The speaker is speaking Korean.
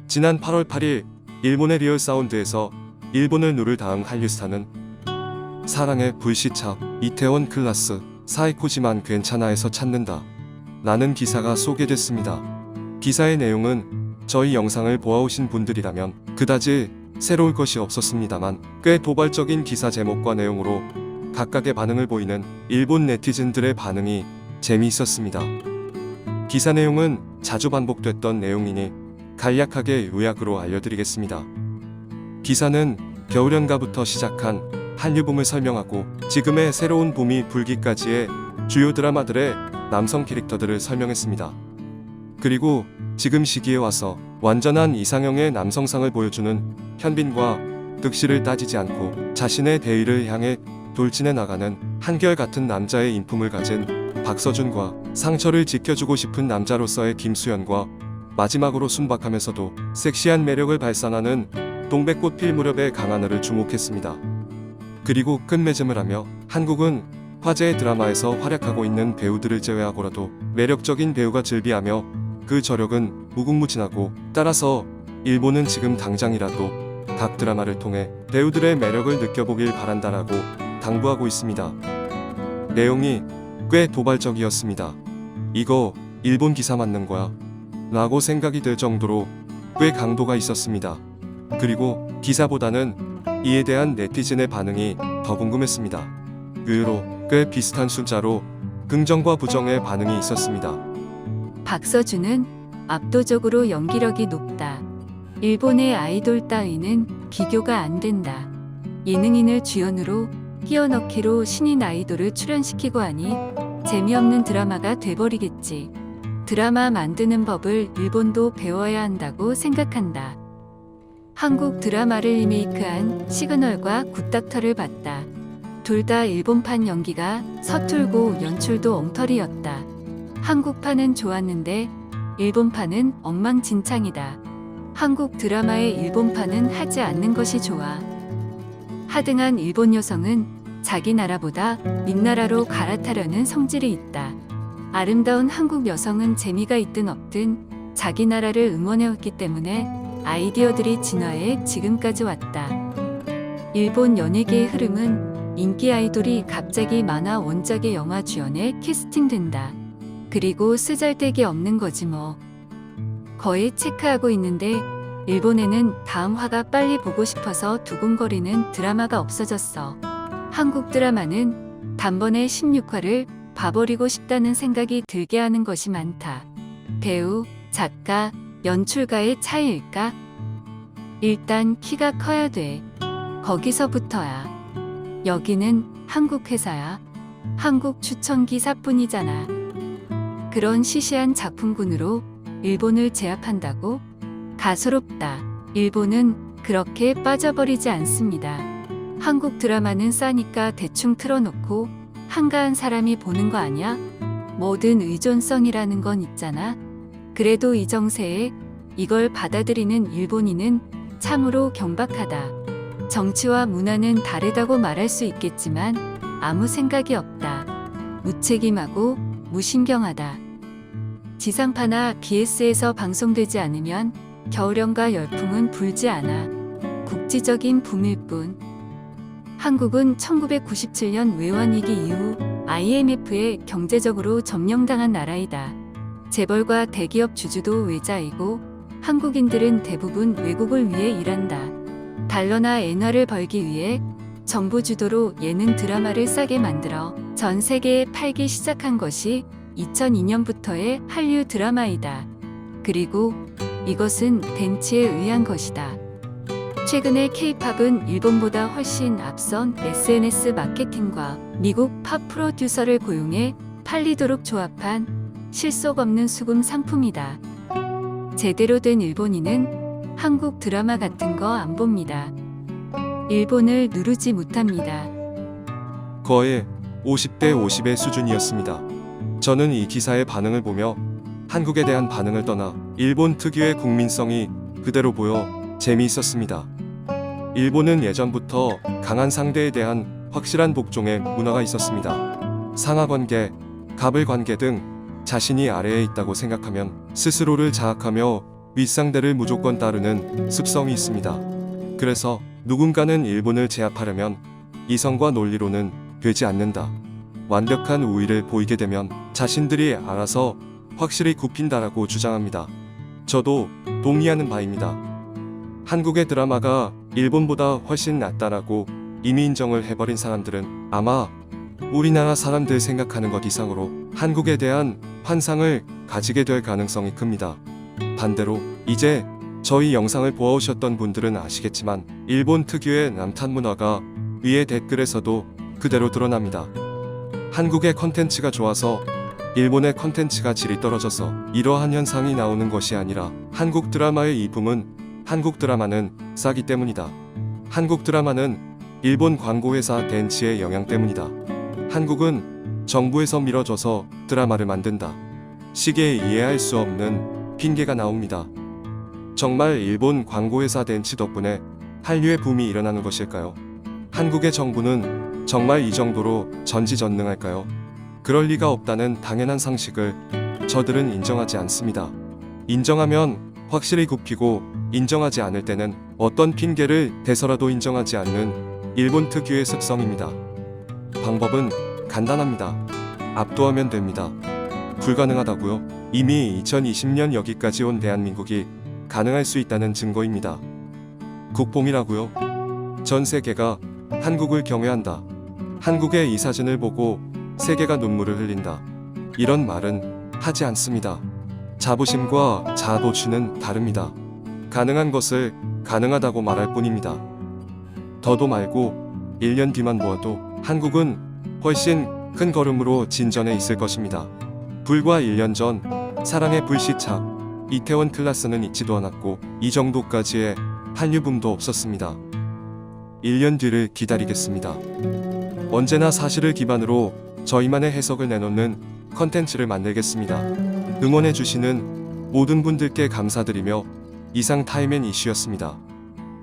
지난 8월 8일 일본의 리얼 사운드에서 일본을 누를 다음 한류 스타는 사랑의 불시착 이태원 클라스 사이코지만 괜찮아에서 찾는다 라는 기사가 소개됐습니다. 기사의 내용은 저희 영상을 보아오신 분들이라면 그다지 새로울 것이 없었습니다만 꽤 도발적인 기사 제목과 내용으로 각각의 반응을 보이는 일본 네티즌들의 반응이 재미있었습니다. 기사 내용은 자주 반복됐던 내용이니 간략하게 요약으로 알려드리겠습니다. 기사는 겨울연가부터 시작한 한류붐을 설명하고 지금의 새로운 붐이 불기까지의 주요 드라마들의 남성 캐릭터들을 설명했습니다. 그리고 지금 시기에 와서 완전한 이상형의 남성상을 보여주는 현빈과 득실을 따지지 않고 자신의 대의를 향해 돌진해 나가는 한결같은 남자의 인품을 가진 박서준과 상처를 지켜주고 싶은 남자로서의 김수현과 마지막으로 순박하면서도 섹시한 매력을 발산하는 동백꽃 필 무렵의 강하늘을 주목했습니다. 그리고 끝맺음을 하며 한국은 화제의 드라마에서 활약하고 있는 배우들을 제외하고라도 매력적인 배우가 즐비하며 그 저력은 무궁무진하고 따라서 일본은 지금 당장이라도 각 드라마를 통해 배우들의 매력을 느껴보길 바란다라고 당부하고 있습니다. 내용이 꽤 도발적이었습니다. 이거 일본 기사 맞는 거야? 라고 생각이 들 정도로 꽤 강도가 있었습니다. 그리고 기사보다는 이에 대한 네티즌의 반응이 더 궁금했습니다. 의외로 꽤 비슷한 숫자로 긍정과 부정의 반응이 있었습니다. 박서준은 압도적으로 연기력이 높다. 일본의 아이돌 따위는 비교가 안 된다. 예능인을 주연으로 끼워넣기로 신인 아이돌을 출연시키고 하니 재미없는 드라마가 돼버리겠지. 드라마 만드는 법을 일본도 배워야 한다고 생각한다. 한국 드라마를 리메이크한 시그널과 굿닥터를 봤다. 둘 다 일본판 연기가 서툴고 연출도 엉터리였다. 한국판은 좋았는데 일본판은 엉망진창이다. 한국 드라마의 일본판은 하지 않는 것이 좋아. 하등한 일본 여성은 자기 나라보다 윗나라로 갈아타려는 성질이 있다. 아름다운 한국 여성은 재미가 있든 없든 자기 나라를 응원해왔기 때문에 아이디어들이 진화해 지금까지 왔다. 일본 연예계의 흐름은 인기 아이돌이 갑자기 만화 원작의 영화 주연에 캐스팅된다. 그리고 쓰잘데기 없는 거지 뭐. 거의 체크하고 있는데 일본에는 다음 화가 빨리 보고 싶어서 두근거리는 드라마가 없어졌어. 한국 드라마는 단번에 16화를 봐버리고 싶다는 생각이 들게 하는 것이 많다. 배우, 작가, 연출가의 차이일까? 일단 키가 커야 돼. 거기서부터야. 여기는 한국 회사야. 한국 추천 기사뿐이잖아. 그런 시시한 작품군으로 일본을 제압한다고? 가소롭다. 일본은 그렇게 빠져버리지 않습니다. 한국 드라마는 싸니까 대충 틀어놓고 한가한 사람이 보는 거 아니야? 뭐든 의존성이라는 건 있잖아. 그래도 이 정세에 이걸 받아들이는 일본인은 참으로 경박하다. 정치와 문화는 다르다고 말할 수 있겠지만 아무 생각이 없다. 무책임하고 무신경하다. 지상파나 BS에서 방송되지 않으면 겨울연가 열풍은 불지 않아. 국지적인 붐일 뿐. 한국은 1997년 외환위기 이후 IMF에 경제적으로 점령당한 나라이다. 재벌과 대기업 주주도 외자이고 한국인들은 대부분 외국을 위해 일한다. 달러나 엔화를 벌기 위해 정부 주도로 예능 드라마를 싸게 만들어 전 세계에 팔기 시작한 것이 2002년부터의 한류 드라마이다. 그리고 이것은 벤치에 의한 것이다. 최근에 K-팝은 일본보다 훨씬 앞선 SNS 마케팅과 미국 팝 프로듀서를 고용해 팔리도록 조합한 실속 없는 수금 상품이다. 제대로 된 일본인은 한국 드라마 같은 거 안 봅니다. 일본을 누르지 못합니다. 거의 50대 50의 수준이었습니다. 저는 이 기사의 반응을 보며 한국에 대한 반응을 떠나 일본 특유의 국민성이 그대로 보여 재미있었습니다. 일본은 예전부터 강한 상대에 대한 확실한 복종의 문화가 있었습니다. 상하관계, 갑을관계 등 자신이 아래에 있다고 생각하면 스스로를 자학하며 윗상대를 무조건 따르는 습성이 있습니다. 그래서 누군가는 일본을 제압하려면 이성과 논리로는 되지 않는다. 완벽한 우위를 보이게 되면 자신들이 알아서 확실히 굽힌다라고 주장합니다. 저도 동의하는 바입니다. 한국의 드라마가 일본보다 훨씬 낫다라고 이미 인정을 해버린 사람들은 아마 우리나라 사람들 생각하는 것 이상으로 한국에 대한 환상을 가지게 될 가능성이 큽니다. 반대로 이제 저희 영상을 보아오셨던 분들은 아시겠지만 일본 특유의 남탓 문화가 위의 댓글에서도 그대로 드러납니다. 한국의 컨텐츠가 좋아서 일본의 컨텐츠가 질이 떨어져서 이러한 현상이 나오는 것이 아니라 한국 드라마의 이 붐은 한국 드라마는 싸기 때문이다. 한국 드라마는 일본 광고회사 덴치의 영향 때문이다. 한국은 정부에서 밀어줘서 드라마를 만든다. 시기에 이해할 수 없는 핑계가 나옵니다. 정말 일본 광고회사 덴치 덕분에 한류의 붐이 일어나는 것일까요? 한국의 정부는 정말 이 정도로 전지전능할까요? 그럴 리가 없다는 당연한 상식을 저들은 인정하지 않습니다. 인정하면 확실히 굽히고 인정하지 않을 때는 어떤 핑계를 대서라도 인정하지 않는 일본 특유의 습성입니다. 방법은 간단합니다. 압도하면 됩니다. 불가능하다고요? 이미 2020년 여기까지 온 대한민국이 가능할 수 있다는 증거입니다. 국뽕이라고요? 전 세계가 한국을 경외한다. 한국의 이 사진을 보고 세계가 눈물을 흘린다. 이런 말은 하지 않습니다. 자부심과 자아도취는 다릅니다. 가능한 것을 가능하다고 말할 뿐입니다. 더도 말고 1년 뒤만 보아도 한국은 훨씬 큰 걸음으로 진전해 있을 것입니다. 불과 1년 전 사랑의 불시착 이태원 클라스는 있지도 않았고 이 정도까지의 한류붐도 없었습니다. 1년 뒤를 기다리겠습니다. 언제나 사실을 기반으로 저희만의 해석을 내놓는 컨텐츠를 만들겠습니다. 응원해주시는 모든 분들께 감사드리며 이상 타임앤 이슈였습니다.